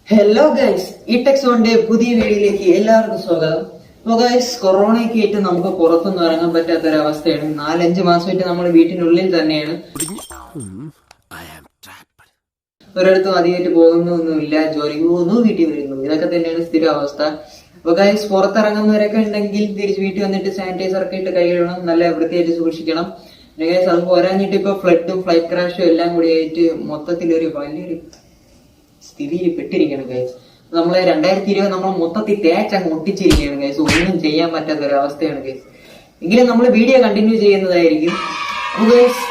Hello guys, ഈ ടെക്സോണിന്റെ പുതിയ വീഡിയോയിലേക്ക് എല്ലാവർക്കും സ്വാഗതം. അപ്പോൾ ഗൈസ്, കൊറോണയ്ക്ക് ആയിട്ട് നമുക്ക് പുറത്തൊന്നും ഇറങ്ങാൻ പറ്റാത്തൊരവസ്ഥയാണ്. 4-5 മാസമായിട്ട് നമ്മൾ വീട്ടിനുള്ളിൽ തന്നെയാണ്. ഒരിടത്തും അധികമായിട്ട് പോകുന്നൊന്നുമില്ല, ജോലിക്ക് പോകുന്നു, വീട്ടിൽ വരുന്നു, ഇതൊക്കെ തന്നെയാണ് സ്ഥിര അവസ്ഥ. അപ്പോൾ ഗൈസ്, പുറത്തിറങ്ങുന്നവരൊക്കെ ഉണ്ടെങ്കിൽ തിരിച്ച് വീട്ടിൽ വന്നിട്ട് സാനിറ്റൈസർ ഒക്കെ ഇട്ട് കൈ കഴുകണം, നല്ല വൃത്തിയായിട്ട് സൂക്ഷിക്കണം. പിന്നെ ഗൈസ്, അത് പോരാഞ്ഞിട്ട് ഇപ്പൊ ഫ്ലഡും ഫ്ലൈറ്റ് ക്രാഷും എല്ലാം കൂടി ആയിട്ട് മൊത്തത്തിലൊരു വലിയൊരു സ്ഥിതിയിൽ പെട്ടിരിക്കുകയാണ് ഗൈസ്. നമ്മളെ 2020 നമ്മൾ മൊത്തത്തിൽ തേച്ചങ്ങ് ഒട്ടിച്ചിരിക്കുകയാണ് ഗൈസ്. ഒന്നും ചെയ്യാൻ പറ്റാത്ത ഒരു അവസ്ഥയാണ് ഗൈസ്. എങ്കിലും നമ്മൾ വീഡിയോ കണ്ടിന്യൂ ചെയ്യുന്നതായിരിക്കും. ഗൈസ്,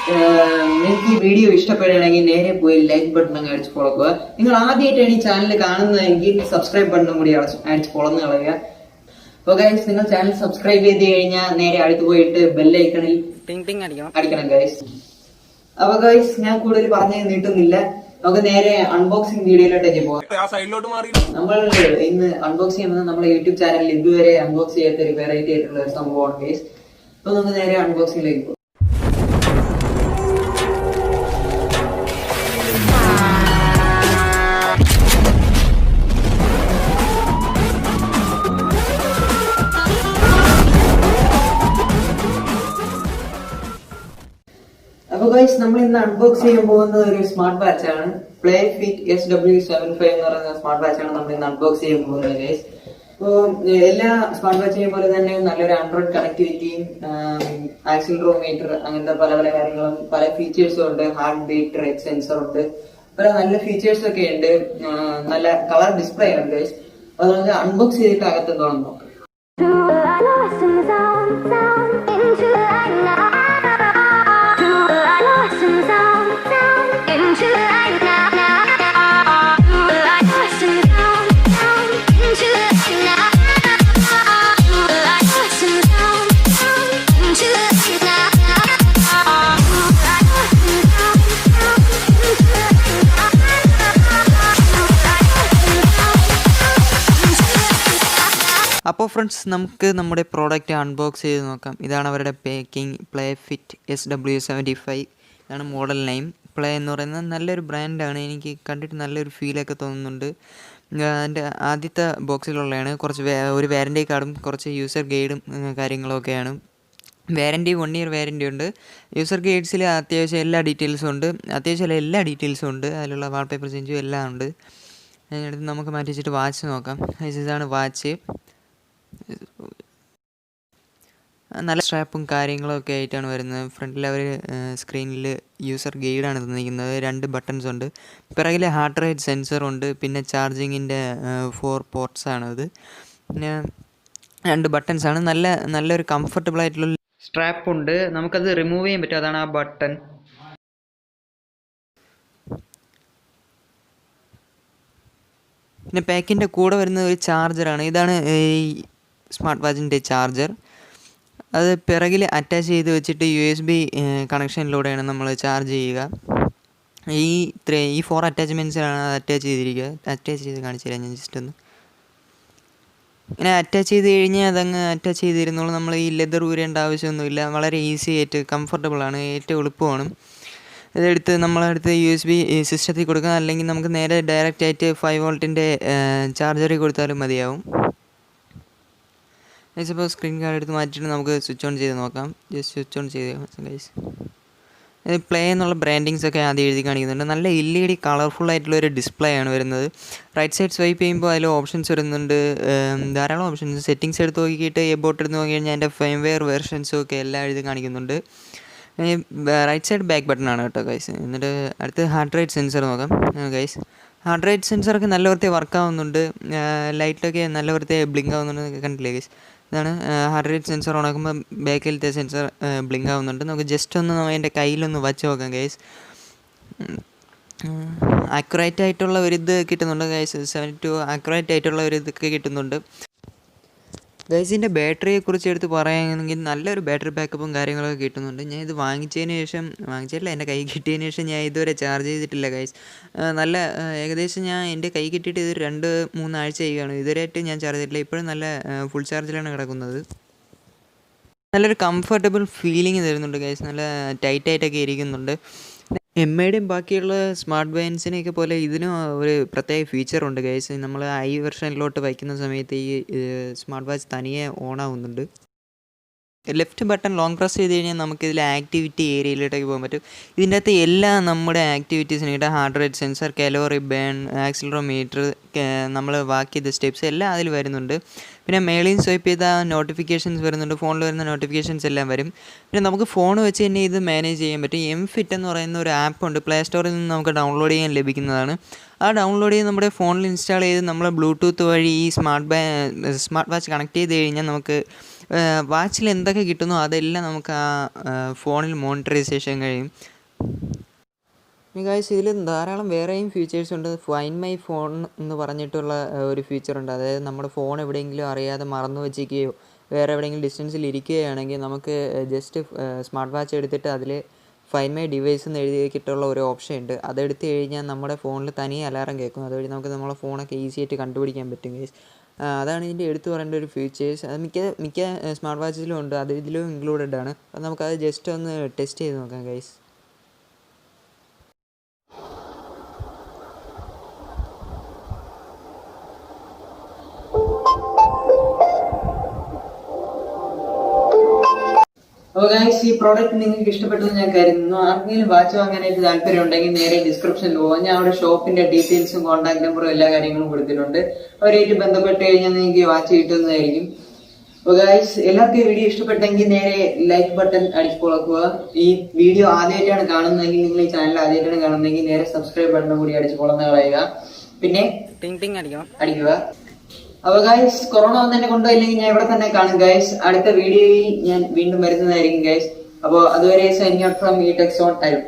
നിങ്ങൾക്ക് ഈ വീഡിയോ ഇഷ്ടപ്പെടുകയാണെങ്കിൽ നേരെ പോയി ലൈക്ക് ബട്ടൺ അങ്ങ് അടിച്ച് പൊളക്കുക. നിങ്ങൾ ആദ്യമായിട്ടാണ് ഈ ചാനൽ കാണുന്നതെങ്കിൽ സബ്സ്ക്രൈബ് ബട്ടണും കൂടി അടിച്ച് പൊളന്ന് കളയുക. അപ്പോൾ ഗൈസ്, നിങ്ങൾ ചാനൽ സബ്സ്ക്രൈബ് ചെയ്ത് കഴിഞ്ഞാൽ നേരെ അടുത്ത് പോയിട്ട് ബെല്ലൈക്കണിൽ ടിങ് ടിങ് അടിക്കണം ഗൈസ്. അപ്പൊ ഗൈസ്, ഞാൻ കൂടുതൽ പറഞ്ഞു നീട്ടുന്നില്ല, നമുക്ക് നേരെ അൺബോക്സിംഗ് വീഡിയോയിലോട്ടേക്ക് പോകാം. നമ്മൾ ഇന്ന് അൺബോക്സ് ചെയ്യുന്നത് നമ്മുടെ യൂട്യൂബ് ചാനലിൽ ഇതുവരെ അൺബോക്സ് ചെയ്യാത്ത ഒരു വെറൈറ്റി ആയിട്ടുള്ള ഒരു സംഭവമാണ് ഗൈസ്. അപ്പൊ നമുക്ക് നേരെ അൺബോക്സിംഗിലേക്ക് പോകാം. അപ്പൊ ഗൈസ്, നമ്മൾ ഇന്ന് അൺബോക്സ് ചെയ്യാൻ പോകുന്ന ഒരു സ്മാർട്ട് വാച്ച് ആണ്. PlayFit SW75 എന്ന് പറയുന്ന സ്മാർട്ട് വാച്ച് ആണ് നമ്മൾ ഇന്ന് അൺബോക്സ് ചെയ്യാൻ പോകുന്നത് ഗൈസ്. അപ്പോൾ എല്ലാ സ്മാർട്ട് വാച്ചിനെ പോലെ തന്നെ നല്ലൊരു ആൻഡ്രോയിഡ് കണക്ടിവിറ്റിയും ആക്സിലറോമീറ്റർ അങ്ങനത്തെ പല പല കാര്യങ്ങളും പല ഫീച്ചേഴ്സും ഉണ്ട്. ഹാർട്ട് ബീറ്റ് റേറ്റ് സെൻസർ ഉണ്ട്, പല നല്ല ഫീച്ചേഴ്സ് ഒക്കെ ഉണ്ട്. നല്ല കളർ ഡിസ്പ്ലേ ആണ് ഗൈസ്. അത് നമുക്ക് അൺബോക്സ് ചെയ്തിട്ട് അകത്തെന്തോണം നോക്കാം. അപ്പോൾ ഫ്രണ്ട്സ്, നമുക്ക് നമ്മുടെ പ്രോഡക്റ്റ് അൺബോക്സ് ചെയ്ത് നോക്കാം. ഇതാണ് അവരുടെ പാക്കിംഗ്. PlayFit SW75 ഇതാണ് മോഡൽ നെയിം. പ്ലേ എന്ന് പറയുന്നത് നല്ലൊരു ബ്രാൻഡാണ്. എനിക്ക് കണ്ടിട്ട് നല്ലൊരു ഫീലൊക്കെ തോന്നുന്നുണ്ട്. എൻ്റെ ആദ്യത്തെ ബോക്സിലുള്ളതാണ്. ഒരു വാറൻറ്റി കാർഡും കുറച്ച് യൂസർ ഗൈഡും കാര്യങ്ങളൊക്കെയാണ്. വാറൻറ്റി 1 ഇയർ വാറൻറ്റി ഉണ്ട്. യൂസർ ഗൈഡ്സിൽ അത്യാവശ്യം എല്ലാ ഡീറ്റെയിൽസും ഉണ്ട്. അതിലുള്ള വാൾപേപ്പർ ചേഞ്ചും എല്ലാം ഉണ്ട്. അതിനടുത്ത് നമുക്ക് മാറ്റി വെച്ചിട്ട് വാച്ച് നോക്കാം. ഇതാണ് വാച്ച്. നല്ല സ്ട്രാപ്പും കാര്യങ്ങളൊക്കെ ആയിട്ടാണ് വരുന്നത്. ഫ്രണ്ടിൽ അവർ സ്ക്രീനിൽ യൂസർ ഗൈഡാണ് തന്നിരിക്കുന്നത്. 2 ബട്ടൺസ് ഉണ്ട്. പിറകിൽ ഹാർട്ട് റേറ്റ് സെൻസറുണ്ട്. പിന്നെ ചാർജിങ്ങിൻ്റെ 4 പോർട്ട്സ് ആണത്. പിന്നെ 2 ബട്ടൺസാണ്. നല്ലൊരു കംഫർട്ടബിൾ ആയിട്ടുള്ള സ്ട്രാപ്പ് ഉണ്ട്. നമുക്കത് റിമൂവ് ചെയ്യാൻ പറ്റും. അതാണ് ആ ബട്ടൺ. പിന്നെ പാക്കിൻ്റെ കൂടെ വരുന്ന ഒരു ചാർജറാണ്. ഇതാണ് ഈ സ്മാർട്ട് വാച്ചിൻ്റെ ചാർജർ. അത് പിറകിൽ അറ്റാച്ച് ചെയ്ത് വെച്ചിട്ട് USB കണക്ഷനിലൂടെയാണ് നമ്മൾ ചാർജ് ചെയ്യുക. ഈ 4 അറ്റാച്ച്മെൻറ്റ്സിലാണ് അത് അറ്റാച്ച് ചെയ്ത് കാണിച്ചു തരാം ഞാൻ ജസ്റ്റ് ഒന്ന്. ഇങ്ങനെ അറ്റാച്ച് ചെയ്ത് കഴിഞ്ഞാൽ അതങ്ങ് അറ്റാച്ച് ചെയ്തിരുന്നോളൂ. നമ്മൾ ഈ ലെതർ ഊരേണ്ട ആവശ്യമൊന്നുമില്ല. വളരെ ഈസി ആയിട്ട് കംഫർട്ടബിളാണ്, ഏറ്റവും എളുപ്പമാണ്. ഇതെടുത്ത് നമ്മളടുത്ത് USB സിസ്റ്റത്തിൽ കൊടുക്കാം, അല്ലെങ്കിൽ നമുക്ക് നേരെ ഡയറക്റ്റ് ആയിട്ട് 5 വോൾട്ടിൻ്റെ ചാർജറിൽ കൊടുത്താലും മതിയാവും. ഇപ്പോൾ സ്ക്രീൻ കാർഡ് എടുത്ത് മാറ്റിയിട്ട് നമുക്ക് സ്വിച്ച് ഓൺ ചെയ്ത് നോക്കാം. ജസ്റ്റ് സ്വിച്ച് ഓൺ ചെയ്ത് ഗൈസ്. പ്ലേ എന്നുള്ള ബ്രാൻഡിങ്സ് ഒക്കെ ആദ്യം എഴുതി കാണിക്കുന്നുണ്ട്. നല്ല LED കളർഫുൾ ആയിട്ടുള്ളൊരു ഡിസ്പ്ലേ ആണ് വരുന്നത്. റൈറ്റ് സൈഡ് സ്വൈപ്പ് ചെയ്യുമ്പോൾ അതിൽ ഓപ്ഷൻസ് വരുന്നുണ്ട്, ധാരാളം ഓപ്ഷൻസ്. സെറ്റിങ്സ് എടുത്ത് നോക്കിയിട്ട് എബോട്ട് എടുത്ത് നോക്കി കഴിഞ്ഞാൽ അതിൻ്റെ ഫേംവെയർ വെർഷൻസും ഒക്കെ എല്ലാം എഴുതി കാണിക്കുന്നുണ്ട്. റൈറ്റ് സൈഡ് ബാക്ക് ബട്ടൺ ആണ് കേട്ടോ ഗൈസ്. എന്നിട്ട് അടുത്ത് ഹാർട്ട് റേറ്റ് സെൻസർ നോക്കാം ഗൈസ്. ഹാർട്ട് റേറ്റ് സെൻസറൊക്കെ നല്ല വൃത്തി വർക്ക് ആവുന്നുണ്ട്. ലൈറ്റിലൊക്കെ നല്ല വൃത്തി ബ്ലിങ്ക് ആവുന്നുണ്ട്, കണ്ടില്ലേ ഗൈസ്. ഇതാണ് ഹാർട്ട് റേറ്റ് സെൻസർ ഓൺ ആക്കുമ്പോൾ ബാക്കിലത്തെ സെൻസർ ബ്ലിങ്ക് ആവുന്നുണ്ട്. നമുക്ക് ജസ്റ്റ് ഒന്ന് എൻ്റെ കയ്യിലൊന്ന് വച്ച് നോക്കാം ഗൈസ്. ആക്യുറേറ്റ് ആയിട്ടുള്ള ഒരിത് കിട്ടുന്നുണ്ട് ഗൈസ്. 72 ആക്യുറേറ്റ് ആയിട്ടുള്ള ഒരിതൊക്കെ കിട്ടുന്നുണ്ട് ഗൈസിൻ്റെ. ബാറ്ററിയെക്കുറിച്ച് എടുത്ത് പറയുകയാണെങ്കിൽ നല്ലൊരു ബാറ്ററി ബാക്കപ്പും കാര്യങ്ങളൊക്കെ കിട്ടുന്നുണ്ട്. ഞാൻ ഇത് വാങ്ങിച്ചിട്ടില്ല, എൻ്റെ കൈ കിട്ടിയതിന് ശേഷം ഞാൻ ഇതുവരെ ചാർജ് ചെയ്തിട്ടില്ല ഗൈസ്. ഏകദേശം ഞാൻ എൻ്റെ കൈ കിട്ടിയിട്ട് ഇത് 2-3 ആഴ്ച ചെയ്യുകയാണ്. ഇതുവരെയായിട്ട് ഞാൻ ചാർജ് ചെയ്തിട്ടില്ല. ഇപ്പോഴും നല്ല ഫുൾ ചാർജിലാണ് കിടക്കുന്നത്. നല്ലൊരു കംഫർട്ടബിൾ ഫീലിംഗ് തരുന്നുണ്ട് ഗൈസ്. നല്ല ടൈറ്റായിട്ടൊക്കെ ഇരിക്കുന്നുണ്ട്. എംഐയുടെയും ബാക്കിയുള്ള സ്മാർട്ട് ബാൻഡ്സിനെയൊക്കെ പോലെ ഇതിനും ഒരു പ്രത്യേക ഫീച്ചറുണ്ട് ഗൈസ്. നമ്മൾ വെർഷനിലോട്ട് വയ്ക്കുന്ന സമയത്ത് ഈ സ്മാർട്ട് വാച്ച് തനിയെ ഓൺ ആവുന്നുണ്ട്. ലെഫ്റ്റ് ബട്ടൺ ലോങ് പ്രസ് ചെയ്ത് കഴിഞ്ഞാൽ നമുക്കിതിൽ ആക്ടിവിറ്റി ഏരിയയിലോട്ടേക്ക് പോകാൻ പറ്റും. ഇതിൻ്റെ അകത്ത് എല്ലാ നമ്മുടെ ആക്ടിവിറ്റീസിനായിട്ട് heart rate sensor, calorie burn, accelerometer, നമ്മൾ വാക്ക് ചെയ്ത സ്റ്റെപ്സ് എല്ലാം അതിൽ വരുന്നുണ്ട്. പിന്നെ മേളിൽ സ്വൈപ്പ് ചെയ്താൽ നോട്ടിഫിക്കേഷൻസ് വരുന്നുണ്ട്, ഫോണിൽ വരുന്ന നോട്ടിഫിക്കേഷൻസ് എല്ലാം വരും. പിന്നെ നമുക്ക് ഫോൺ വെച്ച് തന്നെ ഇത് മാനേജ് ചെയ്യാൻ പറ്റും. എംഫിറ്റ് എന്ന് പറയുന്ന ഒരു ആപ്പുണ്ട്, പ്ലേ സ്റ്റോറിൽ നിന്ന് നമുക്ക് ഡൗൺലോഡ് ചെയ്യാൻ ലഭിക്കുന്നതാണ്. ആ ഡൗൺലോഡ് ചെയ്ത് നമ്മുടെ ഫോണിൽ ഇൻസ്റ്റാൾ ചെയ്ത് നമ്മൾ ബ്ലൂടൂത്ത് വഴി ഈ സ്മാർട്ട് വാച്ച് കണക്ട് ചെയ്ത് കഴിഞ്ഞാൽ നമുക്ക് വാച്ചിൽ എന്തൊക്കെ കിട്ടുന്നോ അതെല്ലാം നമുക്ക് ആ ഫോണിൽ മോണിറ്ററൈസേഷൻ കഴിയും. ഗൈസ്, ഇതിൽ ധാരാളം വേറെയും ഫീച്ചേഴ്സ് ഉണ്ട്. ഫൈൻഡ് മൈ ഫോൺ എന്ന് പറഞ്ഞിട്ടുള്ള ഒരു ഫീച്ചറുണ്ട്. അതായത് നമ്മുടെ ഫോൺ എവിടെയെങ്കിലും അറിയാതെ മറന്നു വെച്ചിരിക്കുകയോ വേറെ എവിടെയെങ്കിലും ഡിസ്റ്റൻസിൽ ഇരിക്കുകയാണെങ്കിൽ നമുക്ക് ജസ്റ്റ് സ്മാർട്ട് വാച്ച് എടുത്തിട്ട് അതിൽ ഫൈൻഡ് മൈ ഡിവൈസ് എന്ന് എഴുതിയിട്ടുള്ള ഒരു ഓപ്ഷൻ ഉണ്ട്. അതെടുത്ത് കഴിഞ്ഞാൽ നമ്മുടെ ഫോണിൽ തനിയെ അലാറം കേൾക്കും. അതുവഴി നമുക്ക് നമ്മളെ ഫോണൊക്കെ ഈസി ആയിട്ട് കണ്ടുപിടിക്കാൻ പറ്റും ഗൈസ്. അതാണ് ഇതിൻ്റെ എടുത്തു പറയേണ്ട ഒരു ഫീച്ചേഴ്സ്. അത് മിക്ക സ്മാർട്ട് വാച്ചിലും ഉണ്ട്, അത് ഇതിലും ഇൻക്ലൂഡഡ് ആണ്. അത് നമുക്കത് ജസ്റ്റ് ഒന്ന് ടെസ്റ്റ് ചെയ്ത് നോക്കാം ഗൈസ്. അപ്പോൾ ഗൈസ്, ഈ പ്രോഡക്റ്റ് നിങ്ങൾക്ക് ഇഷ്ടപ്പെട്ടെന്ന് ഞാൻ കരുതുന്നു. ആർക്കെങ്കിലും വാച്ച് വാങ്ങാനായിട്ട് താല്പര്യം ഉണ്ടെങ്കിൽ നേരെ ഡിസ്ക്രിപ്ഷനിൽ പോകാം. ഞാൻ അവിടെ ഷോപ്പിന്റെ ഡീറ്റെയിൽസും കോൺടാക്ട് നമ്പറും എല്ലാ കാര്യങ്ങളും കൊടുത്തിട്ടുണ്ട്. അവരായിട്ട് ബന്ധപ്പെട്ട് കഴിഞ്ഞാൽ നിങ്ങൾക്ക് വാച്ച് കിട്ടുന്നതായിരിക്കും. അപ്പോൾ ഗൈസ്, എല്ലാവർക്കും ഈ വീഡിയോ ഇഷ്ടപ്പെട്ടെങ്കിൽ നേരെ ലൈക്ക് ബട്ടൺ അടിച്ചുകൊള്ളുക. ഈ വീഡിയോ ആദ്യമായിട്ടാണ് കാണുന്നതെങ്കിൽ, നിങ്ങൾ ഈ ചാനൽ ആദ്യമായിട്ടാണ് കാണുന്നതെങ്കിൽ നേരെ സബ്സ്ക്രൈബ് ബട്ടൺ കൂടി അടിച്ചു കൊള്ളുന്ന കളയുക. പിന്നെ ടിങ് ടിങ് അടിക്കുക. അപ്പൊ ഗൈസ്, കൊറോണ ഒന്നെ കൊണ്ടുപോയില്ലെങ്കിൽ ഞാൻ ഇവിടെ തന്നെ കാണും ഗൈസ്. അടുത്ത വീഡിയോയിൽ ഞാൻ വീണ്ടും വരുന്നതായിരിക്കും ഗൈസ്. അപ്പോൾ അതുവരെ സൈനിങ് ഔട്ട് ഫ്രം ഈ ടെക്സ് ഓൺ ടൈം.